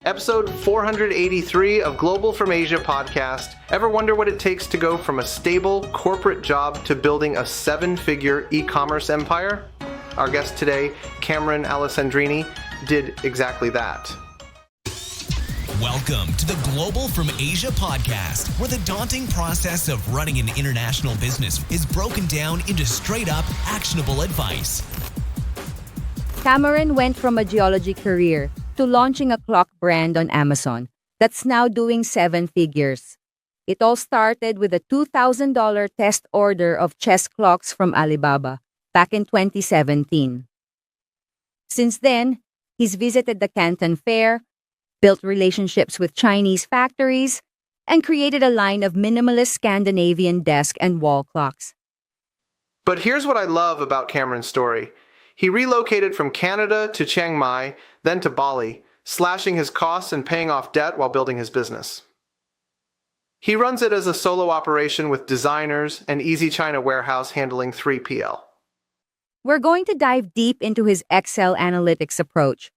Episode 483 of Global from Asia podcast. Ever wonder what it takes to go from a stable corporate job to building a 7-figure e-commerce empire? Our guest today, Cameron Alessandrini, did exactly that. Welcome to the Global from Asia podcast, where the daunting process of running an international business is broken down into straight-up, actionable advice. Cameron went from a geology career to launching a clock brand on Amazon that's now doing 7 figures. It all started with a $2,000 test order of chess clocks from Alibaba back in 2017. Since then, he's visited the Canton Fair, built relationships with Chinese factories, and created a line of minimalist Scandinavian desk and wall clocks. But here's what I love about Cameron's story. He relocated from Canada to Chiang Mai, then to Bali, slashing his costs and paying off debt while building his business. He runs it as a solo operation with designers and Easy China warehouse handling 3PL. We're going to dive deep into his Excel analytics approach,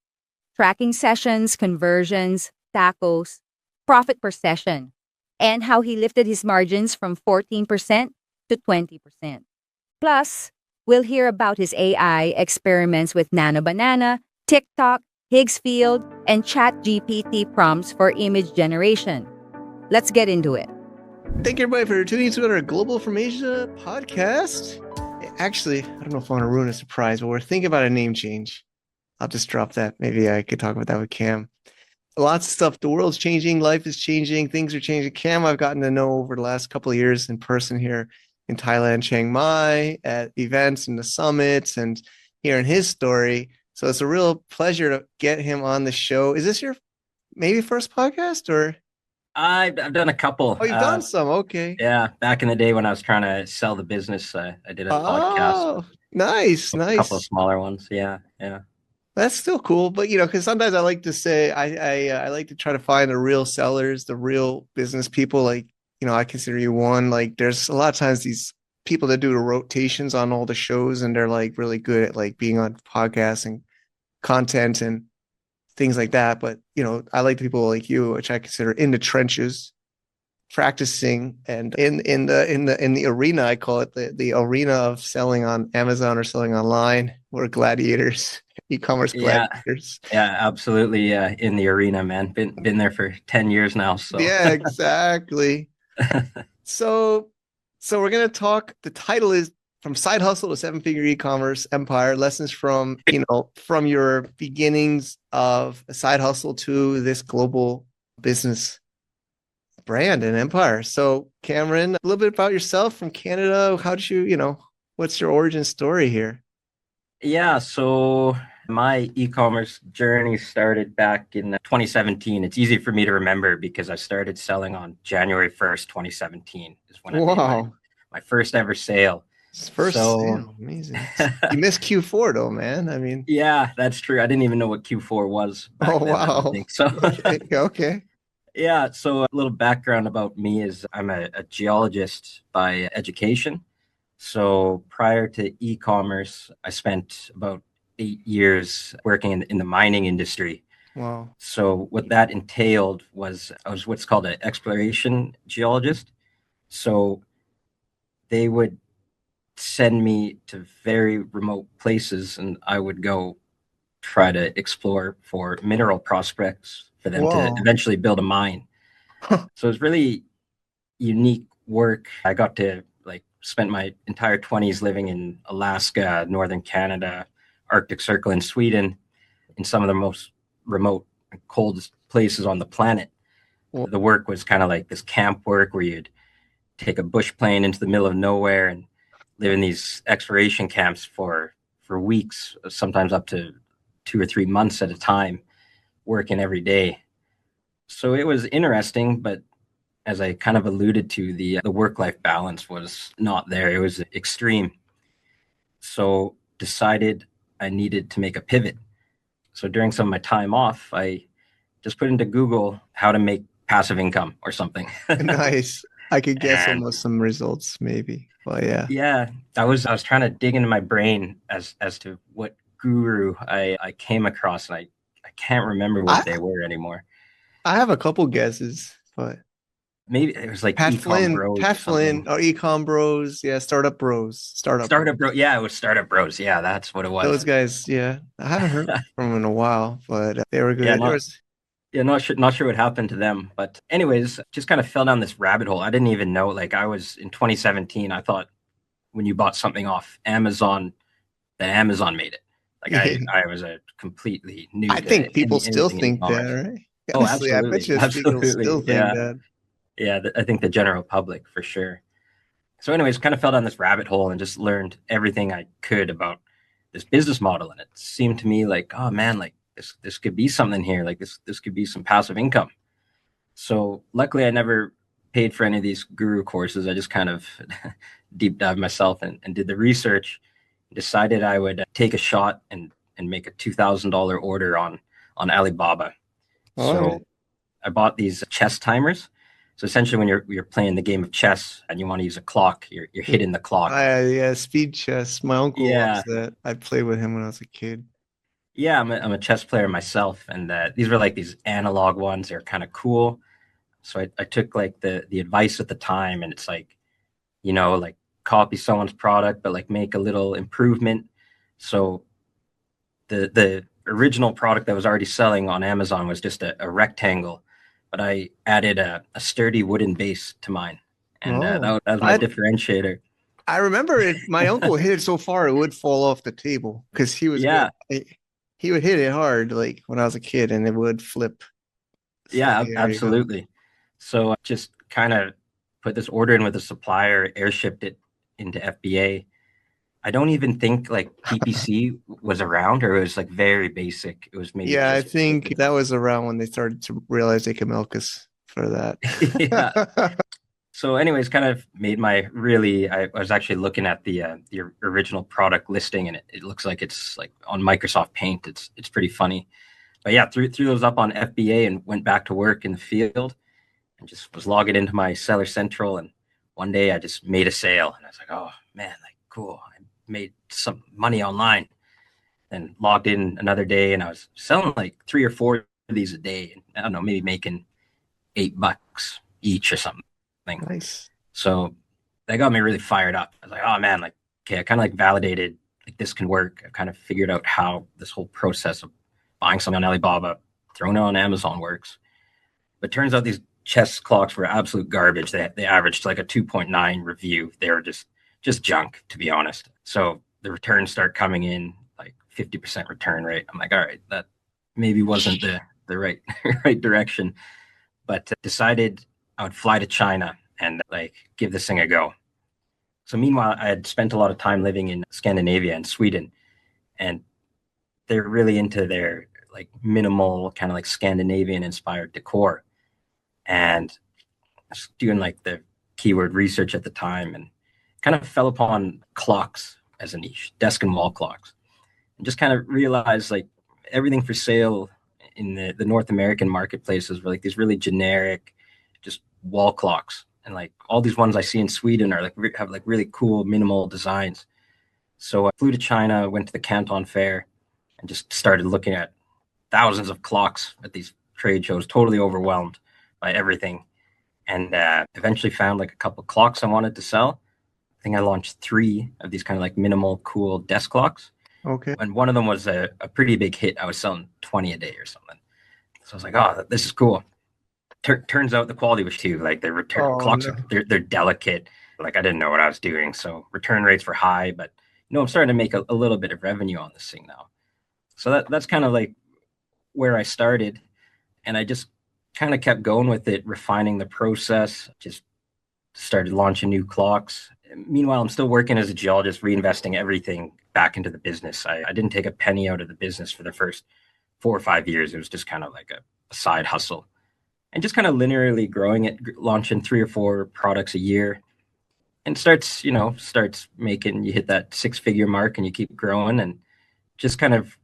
tracking sessions, conversions, tacos, profit per session, and how he lifted his margins from 14% to 20%. Plus, we'll hear about his AI experiments with Nano Banana, TikTok, Higgs Field, and ChatGPT prompts for image generation. Let's get into it. Thank you, everybody, for tuning into our Global from Asia podcast. Actually, I don't know if I want to ruin a surprise, but we're thinking about a name change. I'll just drop that. Maybe I could talk about that with Cam. Lots of stuff. The world's changing. Life is changing. Things are changing. Cam, I've gotten to know over the last couple of years in person here in Thailand, Chiang Mai, at events and the summits, and hearing his story. So it's a real pleasure to get him on the show. Is this your maybe first podcast, or? I've done a couple. Oh, you've done some. Okay. Yeah, back in the day when I was trying to sell the business, I did a podcast. Nice. A couple of smaller ones. Yeah. That's still cool, but because sometimes I like to say I like to try to find the real sellers, the real business people. Like I consider you one. Like there's a lot of times these people that do the rotations on all the shows, and they're like really good at like being on podcasts and content and things like that. But I like people like you, which I consider in the trenches, practicing, and in the arena. I call it the arena of selling on Amazon or selling online. We're gladiators, e-commerce gladiators. Yeah, absolutely. In the arena, man. Been there for 10 years now. So yeah, exactly. So we're gonna talk. The title is From Side Hustle to 7-Figure E-Commerce Empire: Lessons from from your beginnings of a side hustle to this global business brand and empire. So Cameron, a little bit about yourself from Canada. How did you, what's your origin story here? Yeah, so my e-commerce journey started back in 2017. It's easy for me to remember because I started selling on January 1st, 2017 is when I made my first ever sale. Sale, amazing. You missed Q4 though, man. I mean, yeah, that's true. I didn't even know what Q4 was. Wow. So okay. Yeah, so a little background about me is I'm a geologist by education. So prior to e-commerce, I spent about 8 years working in the mining industry. Wow. So what that entailed was I was what's called an exploration geologist. So they would send me to very remote places, and I would go try to explore for mineral prospects for them to eventually build a mine. So it's really unique work. I got to spent my entire 20s living in Alaska, northern Canada, Arctic Circle in Sweden, in some of the most remote and coldest places on the planet. The work was kind of like this camp work where you'd take a bush plane into the middle of nowhere and live in these exploration camps for weeks, sometimes up to 2 or 3 months at a time, working every day. So it was interesting, but as I kind of alluded to, the work-life balance was not there. It was extreme. So decided I needed to make a pivot. So during some of my time off, I just put into Google how to make passive income or something. Nice. I could guess almost some results maybe. Well, yeah. Yeah. I was trying to dig into my brain as to what guru I came across, and I can't remember what they were anymore. I have a couple guesses, but Maybe it was like Pat Ecom Flynn, Bros or Pat something. Flynn, or Ecom Bros. Yeah, Startup Bros. Startup Bros. Startup Bro. Yeah, it was Startup Bros. Yeah, that's what it Those was. guys, yeah. I haven't heard from them in a while, but they were Yeah, good. There was not sure what happened to them. But anyways, just kind of fell down this rabbit hole. I didn't even know. Like I was in 2017. I thought when you bought something off Amazon, that Amazon made it. Like I was a completely new I to think people still anything in think that, e-commerce. right? Oh, Honestly, I bet absolutely, you people absolutely. still think Yeah, that. yeah. I think the general public for sure. So, anyways, kind of fell down this rabbit hole and just learned everything I could about this business model, and it seemed to me like, oh man, like this could be something here. Like this could be some passive income. So, luckily, I never paid for any of these guru courses. I just kind of deep dive myself and did the research. Decided I would take a shot and make a $2,000 order on Alibaba. All So right. I bought these chess timers. So essentially, when you're playing the game of chess and you want to use a clock, you're hitting the clock. Yeah, speed chess. My uncle Yeah, loves that. I played with him when I was a kid. yeah. I'm a chess player myself, and these were like these analog ones. They're kind of cool. So I took like the advice at the time, and it's like, like copy someone's product, but like make a little improvement. So the original product that was already selling on Amazon was just a rectangle, but I added a sturdy wooden base to mine, and Oh, that was my differentiator. I remember it. My uncle hit it so far it would fall off the table because he was good. Yeah, He would hit it hard, like when I was a kid, and it would flip. So yeah, there you go. absolutely. So I just kind of put this order in with a supplier, airshipped it into FBA. I don't even think like PPC was around, or it was like very basic. It was maybe Yeah, I just think that was around when they started to realize they could milk us for that. yeah. So, anyways, kind of made my really. I was actually looking at the original product listing, and it looks like it's like on Microsoft Paint. It's pretty funny, but yeah, threw those up on FBA and went back to work in the field, and just was logging into my Seller Central. And one day I just made a sale, and I was like, oh man, like cool, I made some money online. And logged in another day, and I was selling like 3 or 4 of these a day, and I don't know, maybe making $8 each or something. Nice. So that got me really fired up. I was like, oh man, like, okay, I kind of like validated like this can work. I kind of figured out how this whole process of buying something on Alibaba, throwing it on Amazon works. But turns out these chess clocks were absolute garbage. They averaged like a 2.9 review. They were just junk, to be honest. So the returns start coming in like 50% return rate. I'm like, all right, that maybe wasn't the right right direction. But decided I would fly to China and like give this thing a go. So meanwhile, I had spent a lot of time living in Scandinavia and Sweden, and they're really into their like minimal kind of like Scandinavian inspired decor. And I was doing like the keyword research at the time and kind of fell upon clocks as a niche, desk and wall clocks, and just kind of realized like everything for sale in the North American marketplaces were like these really generic, just wall clocks. And like all these ones I see in Sweden are like have like really cool minimal designs. So I flew to China, went to the Canton Fair, and just started looking at thousands of clocks at these trade shows, totally overwhelmed by everything. And eventually found like a couple of clocks I wanted to sell. I think I launched 3 of these kind of like minimal, cool desk clocks. Okay. And one of them was a pretty big hit. I was selling 20 a day or something. So I was like, oh, this is cool. Turns out the quality was too. Like the return clocks No. they're delicate. Like I didn't know what I was doing. So return rates were high, but I'm starting to make a little bit of revenue on this thing now. So that's kind of like where I started. And I just kind of kept going with it, refining the process, just started launching new clocks. Meanwhile, I'm still working as a geologist, reinvesting everything back into the business. I didn't take a penny out of the business for the first 4 or 5 years. It was just kind of like a side hustle and just kind of linearly growing it, launching 3 or 4 products a year and starts making, you hit that 6-figure mark and you keep growing and just kind of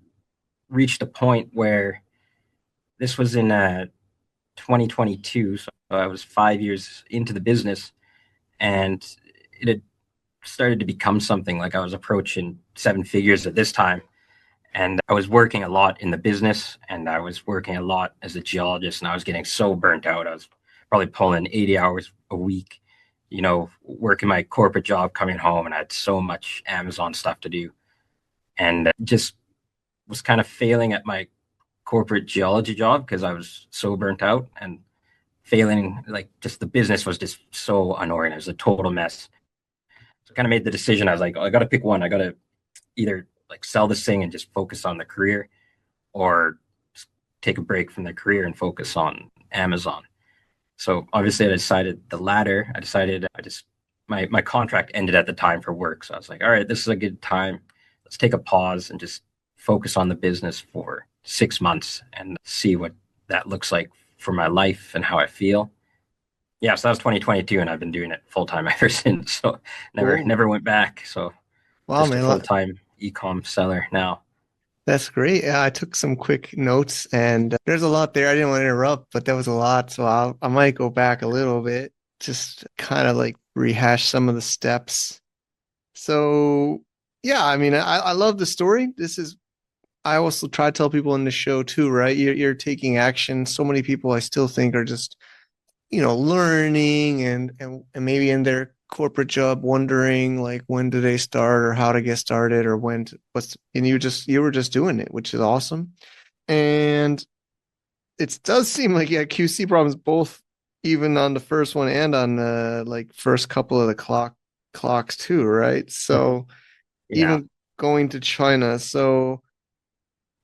reached a point where this was in 2022. So I was 5 years into the business and it had started to become something. Like I was approaching 7 figures at this time. And I was working a lot in the business, and I was working a lot as a geologist, and I was getting so burnt out. I was probably pulling 80 hours a week, working my corporate job, coming home, and I had so much Amazon stuff to do. And just was kind of failing at my corporate geology job because I was so burnt out, and failing, like, just the business was just so unorganized, a total mess. So I kind of made the decision. I was like, oh, I got to pick one. I got to either like sell this thing and just focus on the career, or just take a break from the career and focus on Amazon. So obviously I decided the latter. My contract ended at the time for work. So I was like, all right, this is a good time. Let's take a pause and just focus on the business for 6 months and see what that looks like for my life and how I feel. Yeah, so that was 2022, and I've been doing it full time ever since. So never went back. So Wow, just man, a full time e-com seller now. that's great. Yeah, I took some quick notes, and there's a lot there. I didn't want to interrupt, but there was a lot, so I might go back a little bit, just kind of like rehash some of the steps. So yeah, I mean, I love the story. I also try to tell people in the show too, right? You're taking action. So many people I still think are just, learning and maybe in their corporate job wondering like when do they start or how to get started or and you were just doing it, which is awesome. And it does seem like you had QC problems both even on the first one and on the like first couple of the clocks too, right? So Yeah. even going to China. So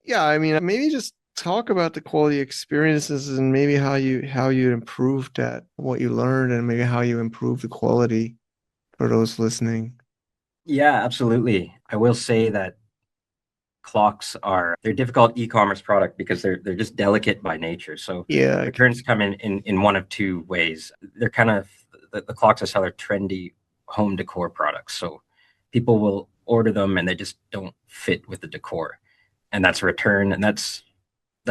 yeah, I mean, maybe just talk about the quality experiences and maybe how you improved at what you learned and maybe how you improved the quality for those listening. Yeah, absolutely. I will say that they're difficult e-commerce product because they're just delicate by nature. So Yeah, returns come in one of two ways. They're kind of the clocks I sell are trendy home decor products. So people will order them and they just don't fit with the decor. And that's a return. And that's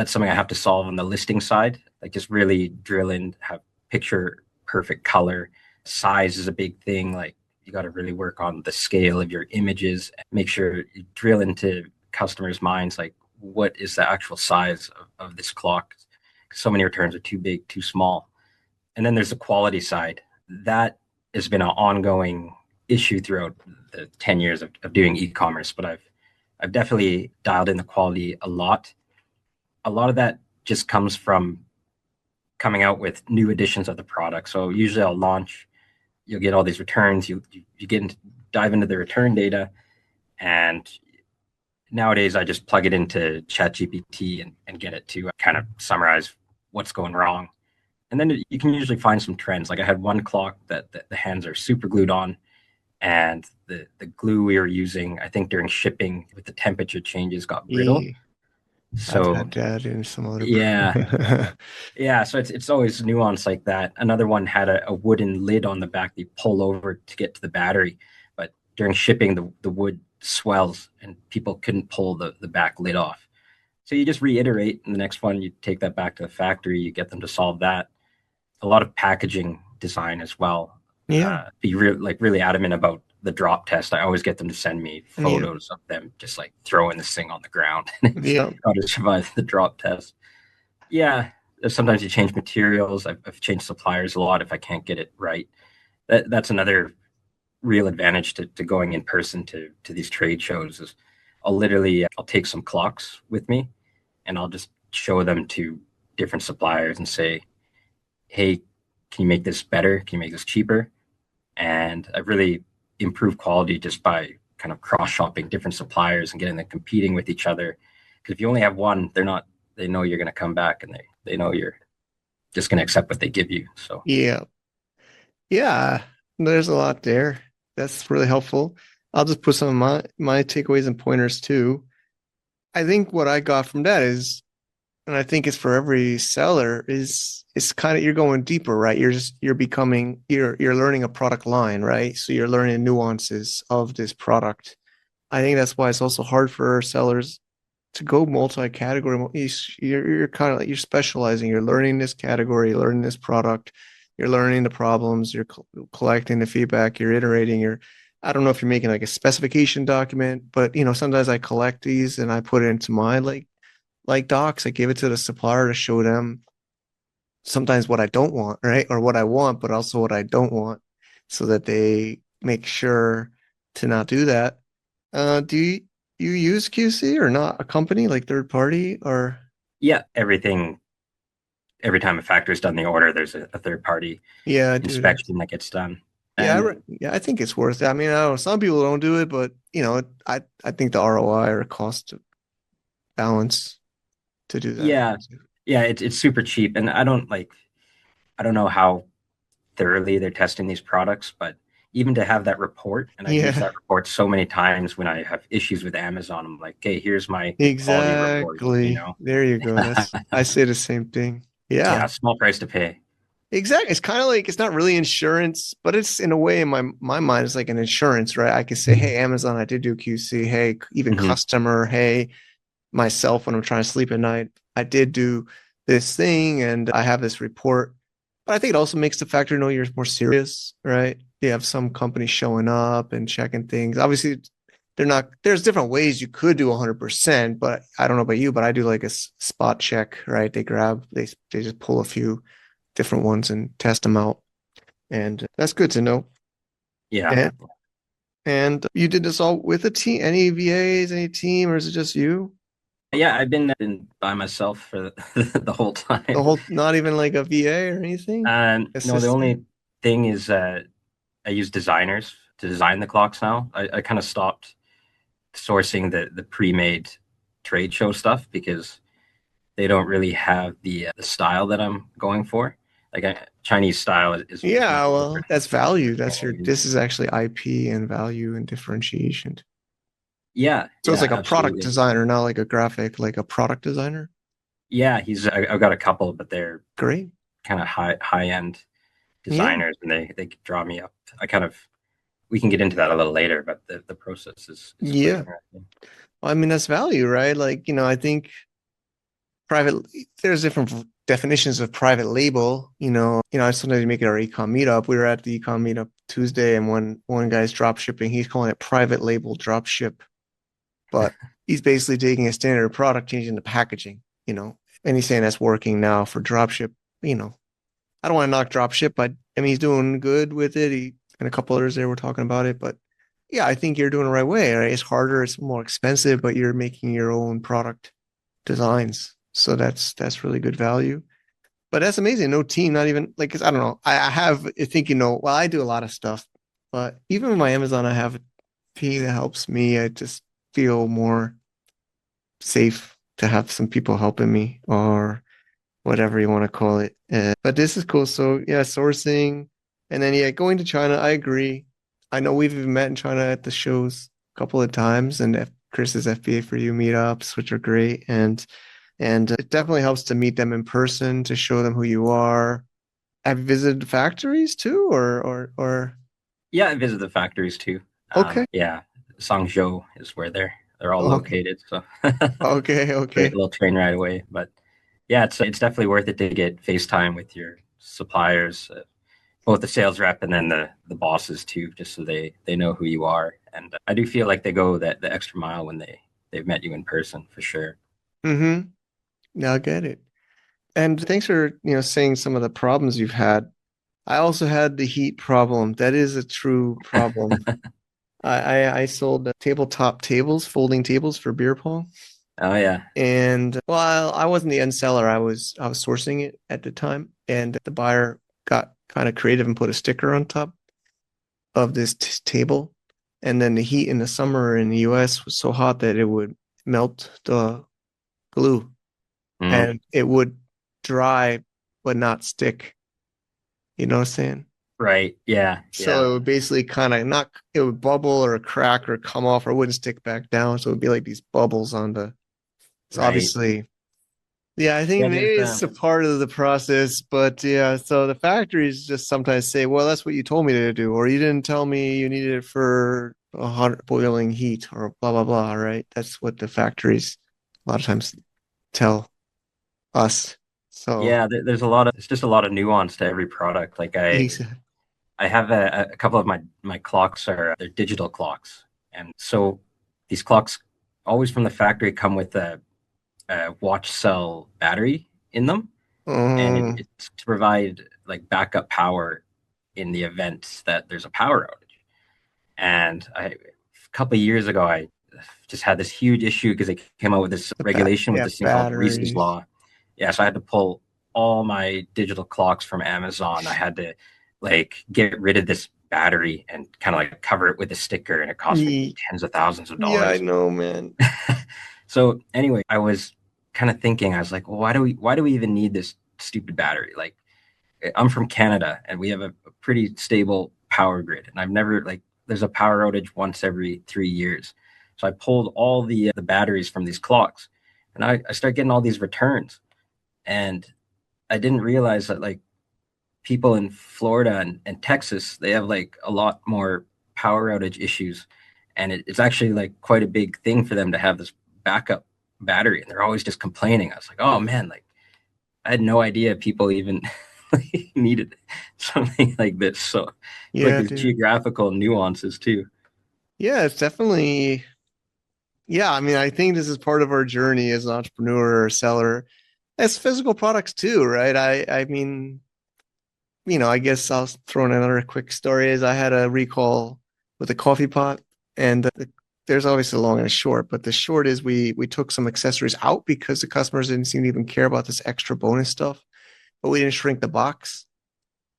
something I have to solve on the listing side. Like just really drill in, have picture perfect color. Size is a big thing. Like you got to really work on the scale of your images. Make sure you drill into customers' minds, like what is the actual size of this clock? So many returns are too big, too small. And then there's the quality side. That has been an ongoing issue throughout the 10 years of doing e-commerce, but I've definitely dialed in the quality a lot. A lot of that just comes from coming out with new editions of the product. So usually I'll launch, you'll get all these returns, you dive into the return data, and nowadays I just plug it into ChatGPT and get it to kind of summarize what's going wrong. And then you can usually find some trends. Like I had one clock that the hands are super glued on, and the glue we were using, I think during shipping with the temperature changes, got brittle. Yeah. So I've had that in some other. yeah. Yeah, so it's always nuance like that. Another one had a wooden lid on the back that you pull over to get to the battery, but during shipping the wood swells and people couldn't pull the back lid off. So you just reiterate, and the next one you take that back to the factory, you get them to solve that. A lot of packaging design as well. Yeah. Be really adamant about the drop test. I always get them to send me photos of them just like throwing this thing on the ground. Yeah. How to survive the drop test. Yeah. Sometimes you change materials. I've changed suppliers a lot if I can't get it right. That's another real advantage to going in person to these trade shows is I'll take some clocks with me and I'll just show them to different suppliers and say, hey, can you make this better? Can you make this cheaper? And I've really improved quality just by kind of cross-shopping different suppliers and getting them competing with each other. Because if you only have one, they know you're going to come back and they know you're just going to accept what they give you. So Yeah. There's a lot there. That's really helpful. I'll just put some of my takeaways and pointers too. I think what I got from that is, and I think it's for every seller, is it's kind of you're going deeper, right? You're learning a product line, right? So you're learning nuances of this product. I think that's why it's also hard for sellers to go multi-category. You're kind of like you're specializing. You're learning this category, you're learning this product, you're learning the problems, you're collecting the feedback, you're iterating, you're I don't know if you're making like a specification document, but sometimes I collect these and I put it into my like docs. I give it to the supplier to show them sometimes what I don't want, right? Or what I want, but also what I don't want, so that they make sure to not do that. Do you use QC or not? A company like third party or Yeah, everything. Every time a factory's done the order, there's a third party yeah, dude. inspection that gets done. Yeah, And yeah, I think it's worth it. I mean, I don't know, some people don't do it, but I think the ROI or cost balance to do that. yeah, yeah, it's super cheap. And I don't know how thoroughly they're testing these products, but even to have that report, and I've used Yeah, that report so many times when I have issues with Amazon, I'm like, okay, here's my quality report, you exactly. know? There you go. I say the same thing. Yeah, Yeah, small price to pay. exactly. It's kind of like it's not really insurance, but it's in a way in my mind, it's like an insurance, right? I could say, hey, Amazon, I did do QC. Hey, even Hmm. customer, hey, myself when I'm trying to sleep at night, I did do this thing and I have this report. But I think it also makes the factory know you're more serious, right? You have some companies showing up and checking things. Obviously, they're not, there's different ways you could do 100%, but I don't know about you, but I do like a spot check, right? They just pull a few different ones and test them out. And that's good to know. Yeah. And, and you did this all with a team, any VAs, any team, or is it just you? Yeah, I've been by myself for the whole The time. whole, not even like a VA or anything? No, the Assistant? only thing is I use designers to design the clocks now. I kind of stopped sourcing the pre-made trade show stuff because they don't really have the style that I'm going for. Like Chinese style is Yeah, much well, different. that's value. This is actually IP and value and differentiation. Yeah, So it's yeah, like a product absolutely. designer, not like a graphic, like a product designer. Yeah, I've got a couple, but they're Great. kind of high end Yeah. designers, and they draw me up. I kind of we can get into that a little later, but the process is quite Yeah. interesting. Well, I mean, that's value, right? Like, I think private, there's different definitions of private label. I sometimes make it our econ meetup. We were at the econ meetup Tuesday, and one guy's drop shipping. He's calling it private label drop ship, but he's basically taking a standard product, changing the packaging, and he's saying that's working now for dropship. You know, I don't want to knock dropship, but I mean, he's doing good with it. He and a couple others there were talking about it, but yeah, I think you're doing the right way. Right? It's harder, it's more expensive, but you're making your own product designs, so that's really good value. But that's amazing. No team, not even like, 'cause I don't know. I have I think well, I do a lot of stuff, but even with my Amazon, I have a team that helps me. I just feel more safe to have some people helping me or whatever you want to call it. But this is cool. So yeah, sourcing and then yeah, going to China. I agree. I know we've even met in China at the shows a couple of times and Chris's FBA for You meetups, which are great. And it definitely helps to meet them in person to show them who you are. Have you visited factories too, or Yeah, I visit the factories too. okay, Yeah, Sangzhou is where they're all okay, located. So okay, great okay. little train ride away. But yeah, it's definitely worth it to get FaceTime with your suppliers, both the sales rep and then the bosses too, just so they know who you are. And I do feel like they go that the extra mile when they've met you in person for sure. Mm-hmm. Now I get it. And thanks for, saying some of the problems you've had. I also had the heat problem. That is a true problem. I sold tabletop tables, folding tables for beer pong. Oh yeah, And while I wasn't the end seller, I was sourcing it at the time. And the buyer got kind of creative and put a sticker on top of this table. And then the heat in the summer in the US was so hot that it would melt the glue mm, and it would dry but not stick. You know what I'm saying? right, yeah, So yeah, it would basically kind of not, it would bubble or crack or come off or it wouldn't stick back down. So it would be like these bubbles on the, so right. obviously, yeah, I think Yeah, maybe there's it's a part of the process, but yeah, so the factories just sometimes say, well, that's what you told me to do, or you didn't tell me you needed it for 100 boiling heat or blah, blah, blah, right? That's what the factories a lot of times tell us. So, there's a lot of it's just a lot of nuance to every product. Like exa- I have a couple of my clocks they're digital clocks. And so these clocks always from the factory come with a watch cell battery in them. And Mm, it's to provide like backup power in the event that there's a power outage. And a couple of years ago, I just had this huge issue because they came out with this regulation with yeah, this thing called Reese's batteries. Law. Yeah, so I had to pull all my digital clocks from Amazon. I had to like get rid of this battery and kind of like cover it with a sticker, and it cost me Ye- tens of thousands of Yeah, I dollars. know, man. So anyway, I was kind of thinking, I was like, well, why do we even need this stupid battery? Like, I'm from Canada and we have a pretty stable power grid, and I've never like there's a power outage once every 3 years. So I pulled all the batteries from these clocks, and I start getting all these returns, and I didn't realize that like people in Florida and Texas, they have like a lot more power outage issues. And it's actually like quite a big thing for them to have this backup battery. And they're always just complaining. I was like, oh man, like I had no idea people even needed something like this. So it's like Yeah, these dude. geographical nuances too. Yeah, it's definitely. Yeah, I mean, I think this is part of our journey as an entrepreneur or seller, as physical products too, right? I mean, I guess I'll throw in another quick story. Is I had a recall with a coffee pot, and there's obviously a long and a short, but the short is we took some accessories out because the customers didn't seem to even care about this extra bonus stuff, but we didn't shrink the box,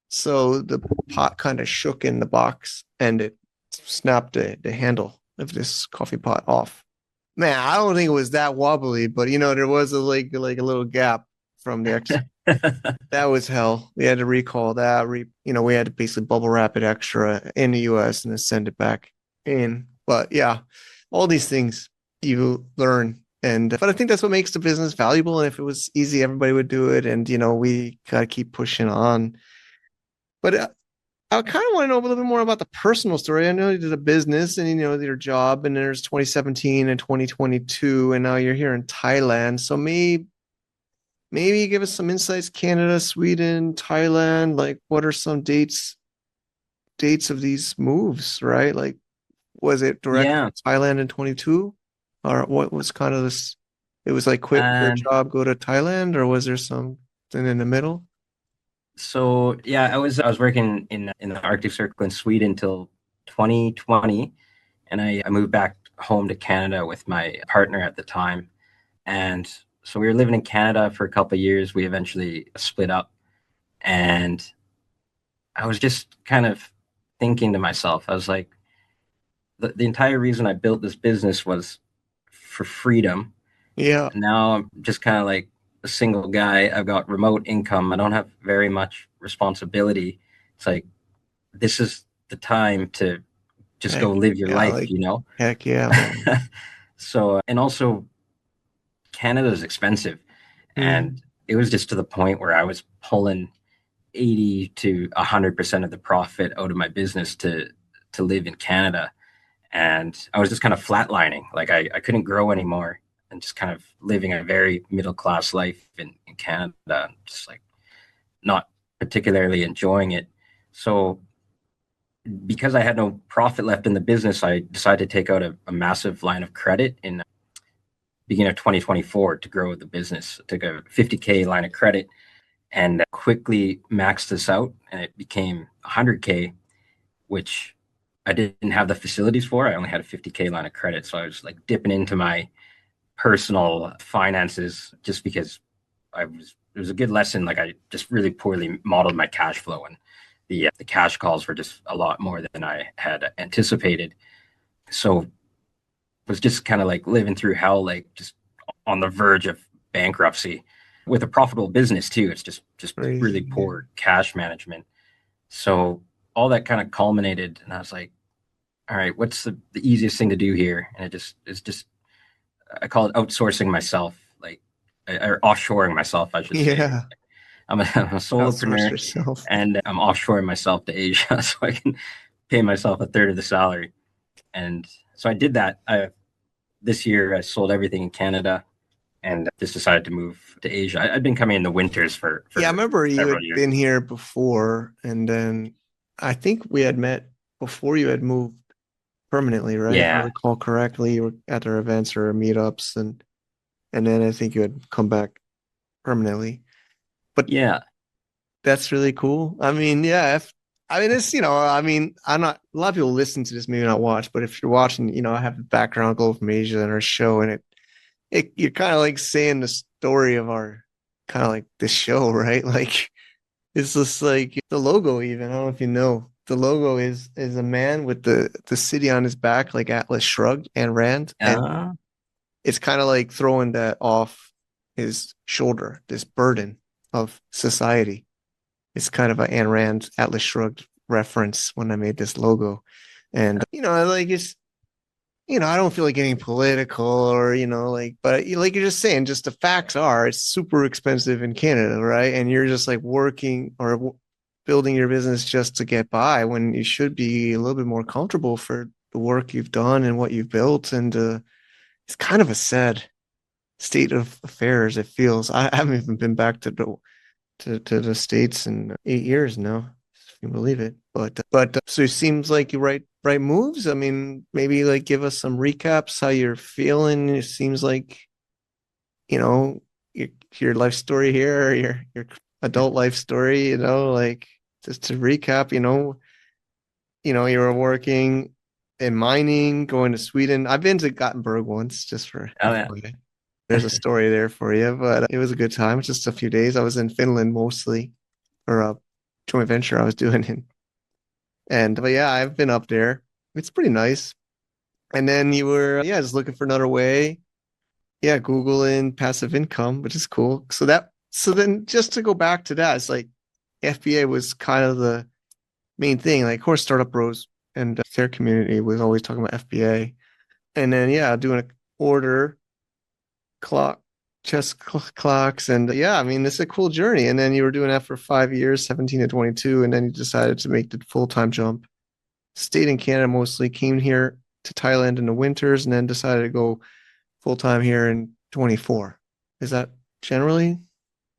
so the pot kind of shook in the box, and it snapped the handle of this coffee pot off. Man, I don't think it was that wobbly, but there was like a little gap from the X. That was hell. We had to recall that. We had to basically bubble wrap it extra in the US and then send it back in. But yeah, all these things you learn. But I think that's what makes the business valuable. And if it was easy, everybody would do it. And we gotta keep pushing on. But I kind of want to know a little bit more about the personal story. I know you did a business and your job, and there's 2017 and 2022, and now you're here in Thailand. So maybe give us some insights. Canada, Sweden, Thailand. Like, what are some dates of these moves? Right? Like, was it direct Yeah. Thailand in 22, or what was kind of this? It was like quit your And job, go to Thailand, or was there something in the middle? so yeah, I was working in the Arctic Circle in Sweden till 2020, and I moved back home to Canada with my partner at the time. And so we were living in Canada for a couple of years. We eventually split up, and I was just kind of thinking to myself, I was like, the entire reason I built this business was for freedom. Yeah. And now I'm just kind of like a single guy. I've got remote income. I don't have very much responsibility. It's like, this is the time to just Heck go live your yeah, life, like you know? heck yeah, man. So, and also Canada is expensive. Mm. And it was just to the point where I was pulling 80 to 100% of the profit out of my business to live in Canada. And I was just kind of flatlining. Like I couldn't grow anymore, and just kind of living a very middle class life in Canada, just like not particularly enjoying it. So because I had no profit left in the business, I decided to take out a massive line of credit in beginning of 2024 to grow the business. I took a 50K line of credit and quickly maxed this out, and it became 100K, which I didn't have the facilities for. I only had a 50K line of credit. So I was like dipping into my personal finances just because it was a good lesson. Like I just really poorly modeled my cash flow, and the cash calls were just a lot more than I had anticipated. So was just kind of like living through hell, like just on the verge of bankruptcy with a profitable business too. It's just really Crazy. Yeah. poor cash management. So all that kind of culminated, and I was like, all right, what's the easiest thing to do here? And it's just I call it outsourcing myself, like or offshoring myself, I should say. Yeah. I'm a Outsource solopreneur, yourself. and I'm offshoring myself to Asia so I can pay myself a third of the salary. And so I did that. This year I sold everything in Canada and just decided to move to Asia. I'd been coming in the winters Yeah, I for remember you several had years. been here before, and then I think we had met before you had moved permanently, right? If I Yeah. recall correctly, you were at their events or meetups, and then I think you had come back permanently. But Yeah. that's really cool. I mean, yeah, I mean, it's, I mean, I'm not, a lot of people listen to this, maybe not watch, but if you're watching, I have the background glow from Asia and our show, and you're kind of like saying the story of our kind of like this show, right? Like, it's just like the logo, even. I don't know if you know. The logo is a man with the city on his back, like Atlas shrugged and Rand, and Uh, it's kind of like throwing that off his shoulder, this burden of society. It's kind of a Ayn Rand Atlas Shrugged reference when I made this logo. And, like I don't feel like getting political or, like, but like you're just saying, just the facts are it's super expensive in Canada, right? And you're just like working or building your business just to get by when you should be a little bit more comfortable for the work you've done and what you've built. And it's kind of a sad state of affairs, it feels. I haven't even been back to the States in 8 years now, if you believe it. But so it seems like you right moves. I mean, maybe like give us some recaps how you're feeling. It seems like, you know, your life story here, or your adult life story, like just to recap, you were working in mining, going to Sweden. I've been to Gothenburg once just for oh yeah. FYI. There's a story there for you, but it was a good time. Just a few days. I was in Finland mostly for a joint venture I was doing but yeah, I've been up there. It's pretty nice. And then you were, yeah, just looking for another way. Yeah, Googling passive income, which is cool. So then just to go back to that, it's like FBA was kind of the main thing. Like, of course, Startup Bros and their community was always talking about FBA. And then, yeah, doing an order clock, clocks. And yeah, I mean, it's a cool journey. And then you were doing that for 5 years, 17 to 22. And then you decided to make the full-time jump. Stayed in Canada mostly, came here to Thailand in the winters, and then decided to go full-time here in 24. Is that generally?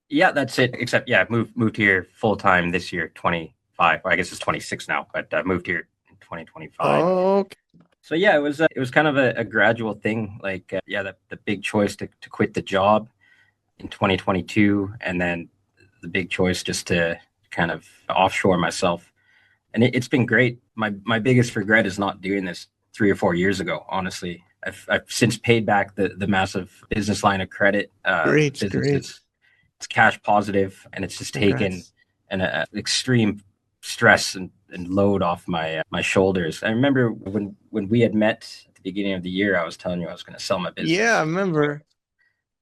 Yeah, that's it. Except, yeah, moved here full time this year, 25. Well, I guess it's 26 now, but moved here in 2025. Oh, So yeah, it was kind of a gradual thing. Like yeah, the big choice to quit the job in 2022, and then the big choice just to kind of offshore myself. And it's been great. My biggest regret is not doing this 3 or 4 years ago. Honestly, I've since paid back the massive business line of credit. great, Business great. is it's cash positive, and it's just taken Congrats. an extreme stress and load off my shoulders. I remember when we had met at the beginning of the year, I was telling you I was going to sell my business. Yeah, I remember.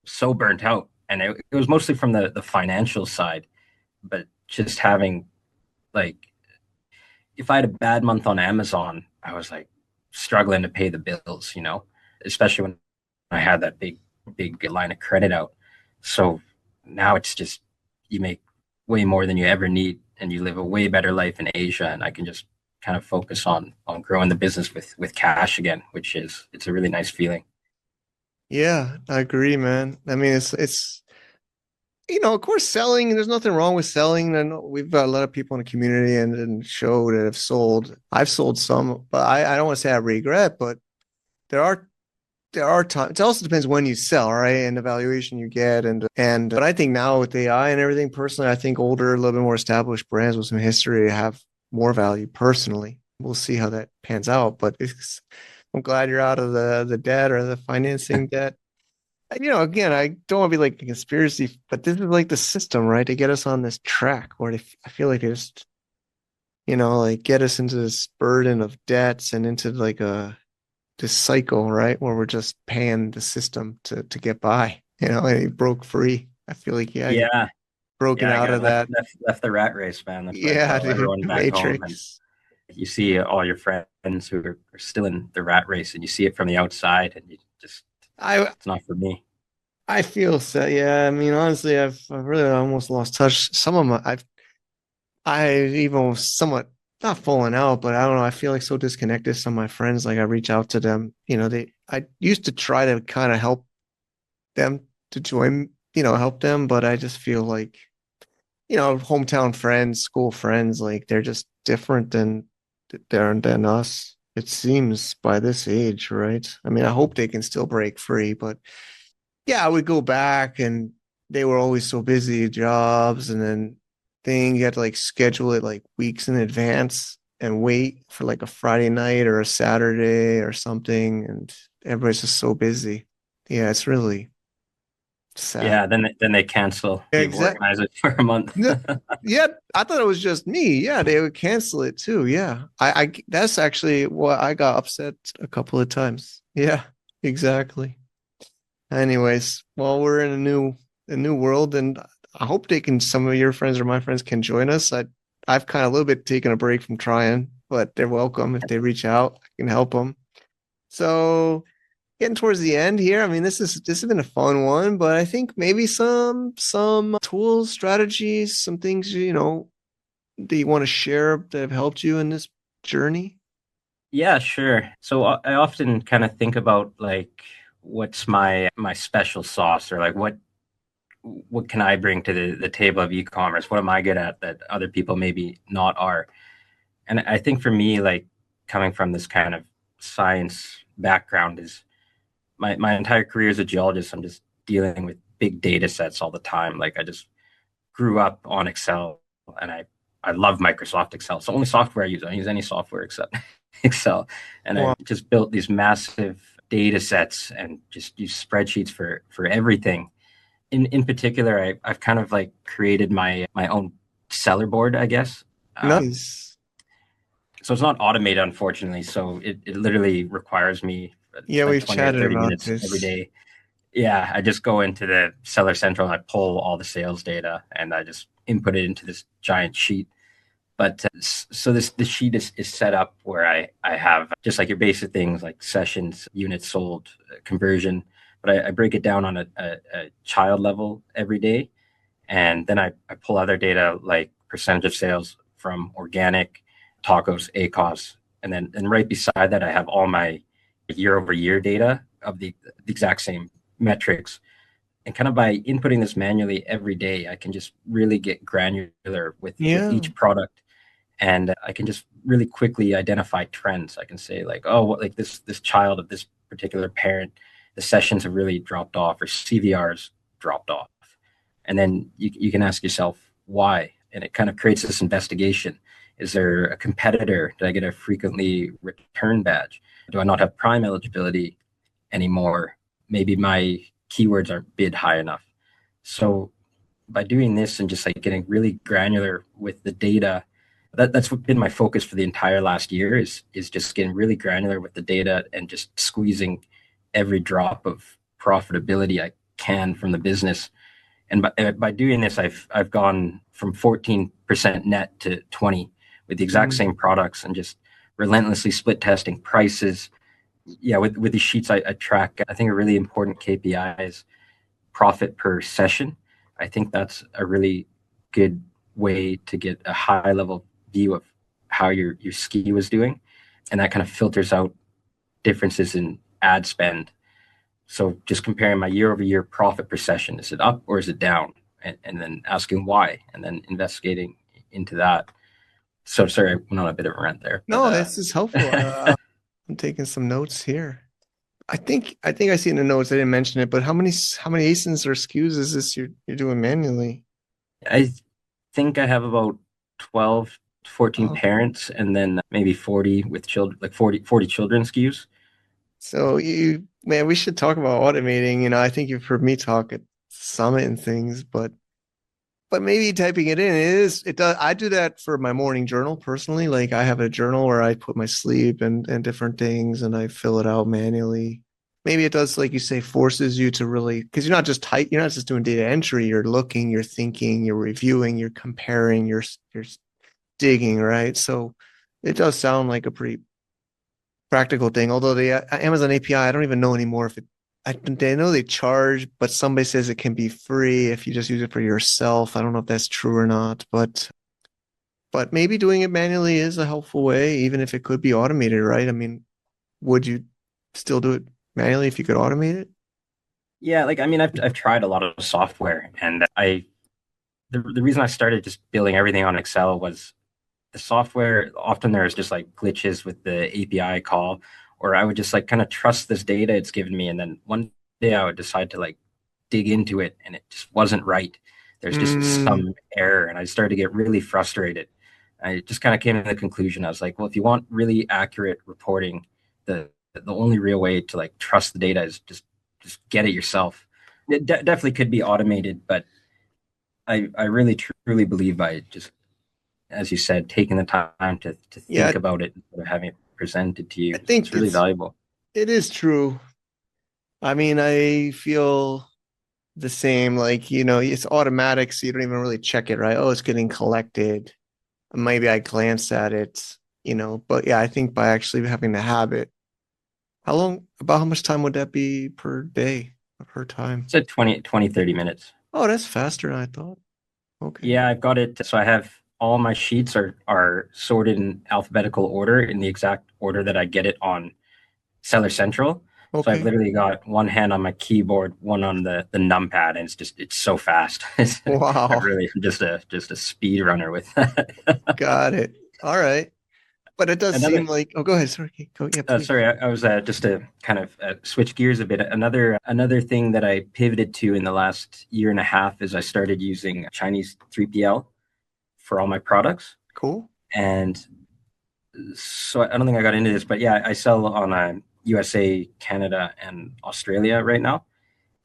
So burnt out, and it was mostly from the financial side, but just having like if I had a bad month on Amazon, I was like struggling to pay the bills, especially when I had that big line of credit out. So now it's just you make way more than you ever need, and you live a way better life in Asia, and I can just kind of focus on growing the business with cash again, which it's a really nice feeling. Yeah, I agree, man. I mean, it's of course, selling. There's nothing wrong with selling. And we've got a lot of people in the community and show that have sold. I've sold some, but I don't want to say I regret. But there are times. It also depends when you sell, right, and the valuation you get, and. But I think now with AI and everything, personally, I think older, a little bit more established brands with some history have more value. Personally, we'll see how that pans out. But I'm glad you're out of the debt or the financing debt. Again, I don't want to be like a conspiracy, but this is like the system, right? To get us on this track where I feel like they just, like get us into this burden of debts and into like this cycle, right? Where we're just paying the system to get by, and he broke free. I feel like, yeah, you're Yeah, broken yeah, I out got of that. left the rat race, man. That's what I Yeah, tell dude, everyone back home. And Matrix. you see all your friends who are still in the rat race, and you see it from the outside, and you just I it's not for me. I feel so. Yeah, I mean, honestly, I've really almost lost touch. Some of my I even was somewhat not falling out, but I don't know. I feel like so disconnected. Some of my friends, like I reach out to them, I used to try to kind of help them to join, help them, but I just feel like, hometown friends, school friends, like they're just different than us. It seems by this age, right? I mean, I hope they can still break free, but yeah, I would go back and they were always so busy, jobs, and then you had to like schedule it like weeks in advance and wait for like a Friday night or a Saturday or something, and everybody's just so busy. Yeah, it's really sad. Yeah, then they cancel. You've Exactly. organized it for a month. Yeah, I thought it was just me. Yeah, they would cancel it too. Yeah, I that's actually what I got upset a couple of times. Yeah, exactly. Anyways, well, we're in a new world, and I hope some of your friends or my friends can join us. I've kind of a little bit taken a break from trying, but they're welcome if they reach out. I can help them. So getting towards the end here. I mean, this has been a fun one, but I think maybe some tools, strategies, some things that you want to share that have helped you in this journey. Yeah, sure. So I often kind of think about like what's my special sauce, or like what can I bring to the table of e-commerce? What am I good at that other people maybe not are? And I think for me, like coming from this kind of science background, is my entire career as a geologist, I'm just dealing with big data sets all the time. Like I just grew up on Excel, and I love Microsoft Excel. It's the only software I use. I don't use any software except Excel. And I Wow. just built these massive data sets and just use spreadsheets for everything. In particular, I've kind of like created my own seller board, I guess. Nice. So it's not automated, unfortunately. So it literally requires me Yeah, like we've 20 or chatted 30 about minutes every this. day. Yeah, I just go into the Seller Central and I pull all the sales data and I just input it into this giant sheet. But so this sheet is set up where I have just like your basic things like sessions, units sold, conversion, but I break it down on a child level every day. And then I pull other data like percentage of sales from organic, tacos, ACOS. And right beside that, I have all my year over year data of the exact same metrics. And kind of by inputting this manually every day, I can just really get granular with Yeah. each product, and I can just really quickly identify trends. I can say like, oh, what, like this child of this particular parent, the sessions have really dropped off, or CVRs dropped off, and then you can ask yourself why, and it kind of creates this investigation. Is there a competitor? Did I get a frequently return badge? Do I not have prime eligibility anymore? Maybe my keywords aren't bid high enough. So by doing this and just like getting really granular with the data, that's been my focus for the entire last year, is just getting really granular with the data and just squeezing every drop of profitability I can from the business. And by doing this, I've gone from 14% net to 20 with the exact Mm. same products, and just relentlessly split testing prices. Yeah, with the sheets, I track, I think a really important KPI is profit per session. I think that's a really good way to get a high level view of how your ski was doing. And that kind of filters out differences in ad spend. So just comparing my year over year profit per session, is it up or is it down? And then asking why, and then investigating into that. So sorry, I went on a bit of a rant there, but No, this is helpful. I'm taking some notes here. I think I see in the notes. I didn't mention it, but how many ASINs or SKUs is this you're doing manually? I think I have about 12 to 14 Oh, parents, and then maybe 40 with children, like 40 children SKUs. so man, we should talk about automating. I think you've heard me talk at Summit and things, but maybe typing it in it does. I do that for my morning journal personally. Like I have a journal where I put my sleep and different things and I fill it out manually. Maybe it does, like you say, forces you to really, because you're not just doing data entry, you're looking, you're thinking, you're reviewing, you're comparing, you're digging, right? So it does sound like a pretty practical thing. Although the Amazon API, I don't even know anymore if they know they charge, but somebody says it can be free if you just use it for yourself. I don't know if that's true or not, but maybe doing it manually is a helpful way, even if it could be automated, right? I mean, would you still do it manually if you could automate it? Yeah, like I mean, I've tried a lot of software, and I the reason I started just building everything on Excel was the software. Often there's just like glitches with the API call, or I would just like kind of trust this data it's given me. And then one day I would decide to like dig into it and it just wasn't right. There's just Mm, some error. And I started to get really frustrated. I just kind of came to the conclusion. I was like, well, if you want really accurate reporting, the only real way to like trust the data is just get it yourself. It definitely could be automated, but I really truly believe by just, as you said, taking the time to yeah, think about it instead of having it presented to I you, it's think really valuable. it is true. I mean, I feel the same. Like, it's automatic, so you don't even really check it, right? Oh, it's getting collected. Maybe I glance at it, but yeah, I think by actually having the habit, about how much time would that be per day, per time? It's at 20 30 minutes. Oh, that's faster than I thought. Okay. Yeah, I've got it. So I have all my sheets are sorted in alphabetical order in the exact order that I get it on Seller Central. So I've Okay. literally got one hand on my keyboard, one on the numpad, and it's so fast. I Wow. really am just a speed runner with that. Got it. All right. But it does Another seem like, oh, go ahead. Sorry. Go. Yeah, sorry, please. I was just to kind of switch gears a bit. Another thing that I pivoted to in the last year and a half is I started using Chinese 3PL for all my products. Cool. And so I don't think I got into this, but yeah, I sell on USA, Canada, and Australia right now.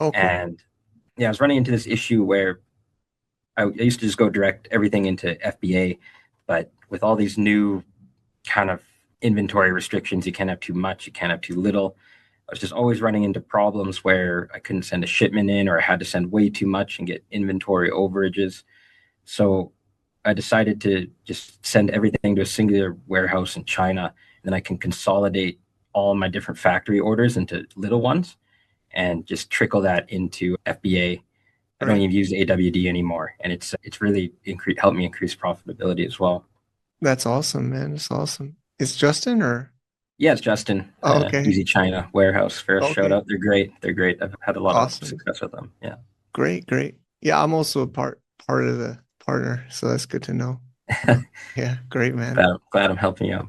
Oh, cool. And yeah, I was running into this issue where I used to just go direct everything into FBA, but with all these new kind of inventory restrictions, you can't have too much, you can't have too little. I was just always running into problems where I couldn't send a shipment in, or I had to send way too much and get inventory overages. So I decided to just send everything to a singular warehouse in China. And then I can consolidate all my different factory orders into little ones and just trickle that into FBA. I don't Right. even use AWD anymore, and it's really helped me increase profitability as well. That's awesome, man. That's awesome. It's Justin or? Yeah, it's Justin, Oh, okay. Easy China Warehouse. For a shout Okay. out, they're great. They're great. I've had a lot of Awesome. success with them. Yeah. Great, great. Yeah, I'm also a part of the partner, so that's good to know. Yeah, great, man. Glad I'm helping you out,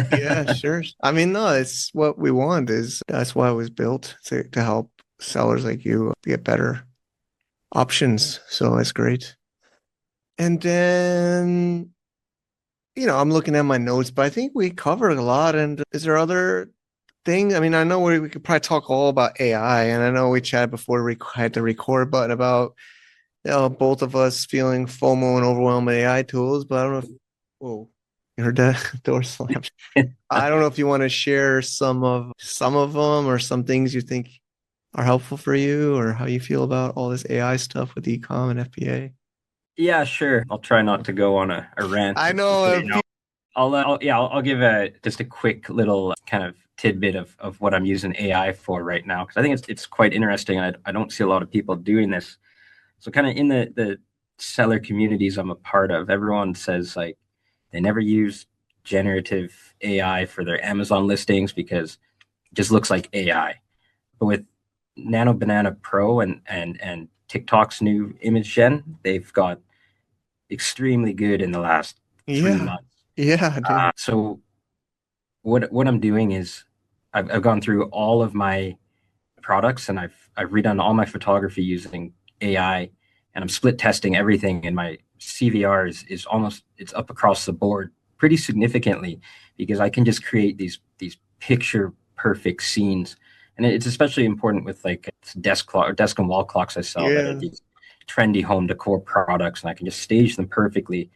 Yeah, man. sure. I mean, no, it's what we want is that's why it was built to help sellers like you get better options. So that's great. And then, I'm looking at my notes, but I think we covered a lot. And is there other things? I mean, I know we could probably talk all about AI, and I know we chatted before we had the record button about both of us feeling FOMO and overwhelmed by AI tools, but I don't know if, whoa, you heard that door slam. I don't know if you want to share some of them or some things you think are helpful for you or how you feel about all this AI stuff with ecom and FBA. Yeah, sure. I'll try not to go on a rant. I know. You know, I'll give just a quick little kind of tidbit of what I'm using AI for right now, because I think it's quite interesting. I don't see a lot of people doing this. So kind of in the seller communities I'm a part of, everyone says like they never use generative AI for their Amazon listings because it just looks like AI. But with Nano Banana Pro and TikTok's new image gen, they've got extremely good in the last three Yeah. months. Yeah, dude. So what I'm doing is I've gone through all of my products and I've redone all my photography using AI, and I'm split testing everything, and my CVR is almost, it's up across the board pretty significantly because I can just create these picture perfect scenes. And it's especially important with like desk clock or desk and wall clocks I sell that are Yeah. these trendy home decor products, and I can just stage them perfectly.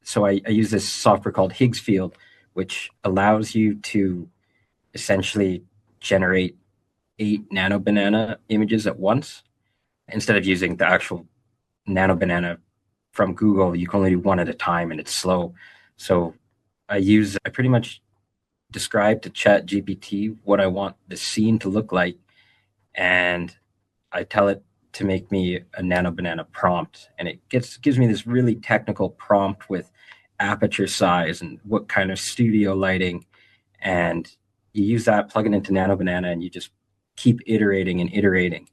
So I use this software called Higgsfield, which allows you to essentially generate 8 Nano Banana images at once. Instead of using the actual Nano Banana from Google, you can only do one at a time and it's slow. So I pretty much describe to Chat GPT what I want the scene to look like, and I tell it to make me a Nano Banana prompt, and it gives me this really technical prompt with aperture size and what kind of studio lighting, and you use that, plug it into Nano Banana, and you just keep iterating and iterating,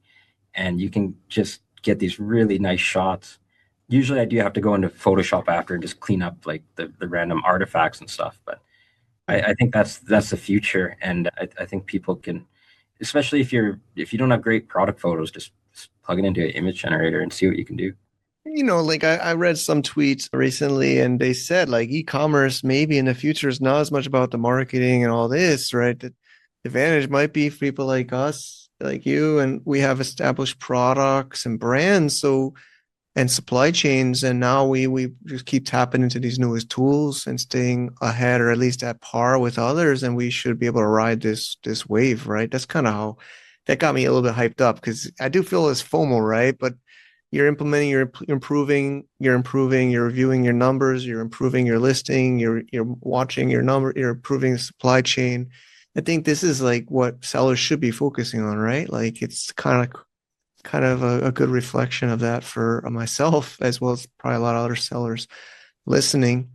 and you can just get these really nice shots. Usually I do have to go into Photoshop after and just clean up like the random artifacts and stuff. But I think that's the future. And I think people can, especially if you don't have great product photos, just plug it into an image generator and see what you can do. Like I read some tweets recently and they said like e-commerce maybe in the future is not as much about the marketing and all this, right? The advantage might be for people like us, like you, and we have established products and brands, and supply chains, and now we just keep tapping into these newest tools and staying ahead or at least at par with others, and we should be able to ride this wave, right? That's kind of how that got me a little bit hyped up, because I do feel this FOMO, right? But you're implementing, you're improving, you're reviewing your numbers, you're improving your listing, you're watching your number, you're improving the supply chain. I think this is like what sellers should be focusing on, right? Like it's kind of a good reflection of that for myself, as well as probably a lot of other sellers listening.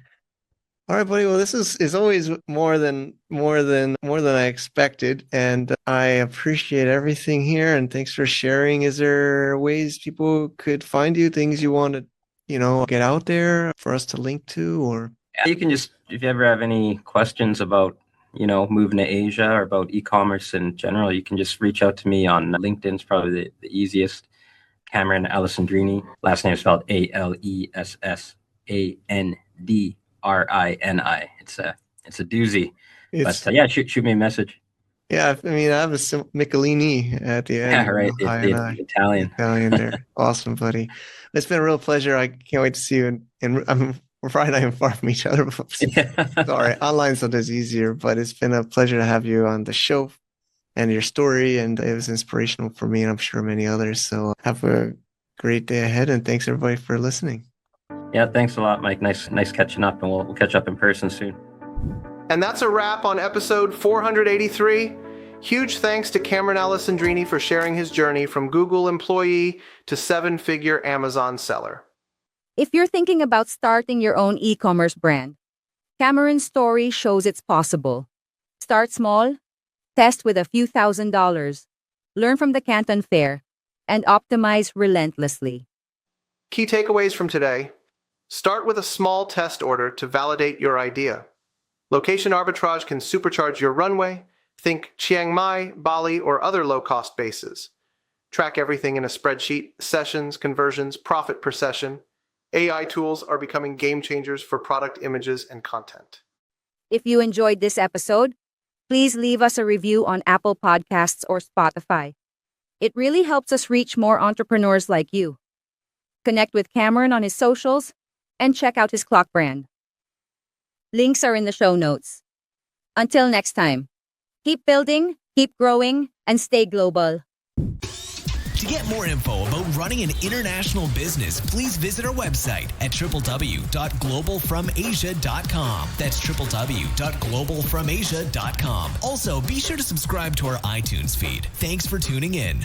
All right, buddy. Well, this is always more than I expected, and I appreciate everything here. And thanks for sharing. Is there ways people could find you? Things you want to, get out there for us to link to, or? Yeah, you can just, if you ever have any questions about, moving to Asia or about e-commerce in general, you can just reach out to me on LinkedIn. It's probably the easiest. Cameron Alessandrini. Last name is spelled Alessandrini. It's a doozy. But yeah, shoot me a message. Yeah, I mean, I have a Michelini at the end. Yeah, right. The Italian there. Awesome, buddy. It's been a real pleasure. I can't wait to see you. And we're probably not even far from each other. Sorry, online sometimes easier, but it's been a pleasure to have you on the show and your story. And it was inspirational for me, and I'm sure many others. So have a great day ahead, and thanks everybody for listening. Yeah, thanks a lot, Mike. Nice catching up, and we'll catch up in person soon. And that's a wrap on episode 483. Huge thanks to Cameron Alessandrini for sharing his journey from Google employee to 7-figure Amazon seller. If you're thinking about starting your own e-commerce brand, Cameron's story shows it's possible. Start small, test with a few $1,000s, learn from the Canton Fair, and optimize relentlessly. Key takeaways from today. Start with a small test order to validate your idea. Location arbitrage can supercharge your runway. Think Chiang Mai, Bali, or other low-cost bases. Track everything in a spreadsheet: sessions, conversions, profit per session. AI tools are becoming game changers for product images and content. If you enjoyed this episode, please leave us a review on Apple Podcasts or Spotify. It really helps us reach more entrepreneurs like you. Connect with Cameron on his socials and check out his clock brand. Links are in the show notes. Until next time, keep building, keep growing, and stay global. To get more info about running an international business, please visit our website at www.globalfromasia.com. That's www.globalfromasia.com. Also, be sure to subscribe to our iTunes feed. Thanks for tuning in.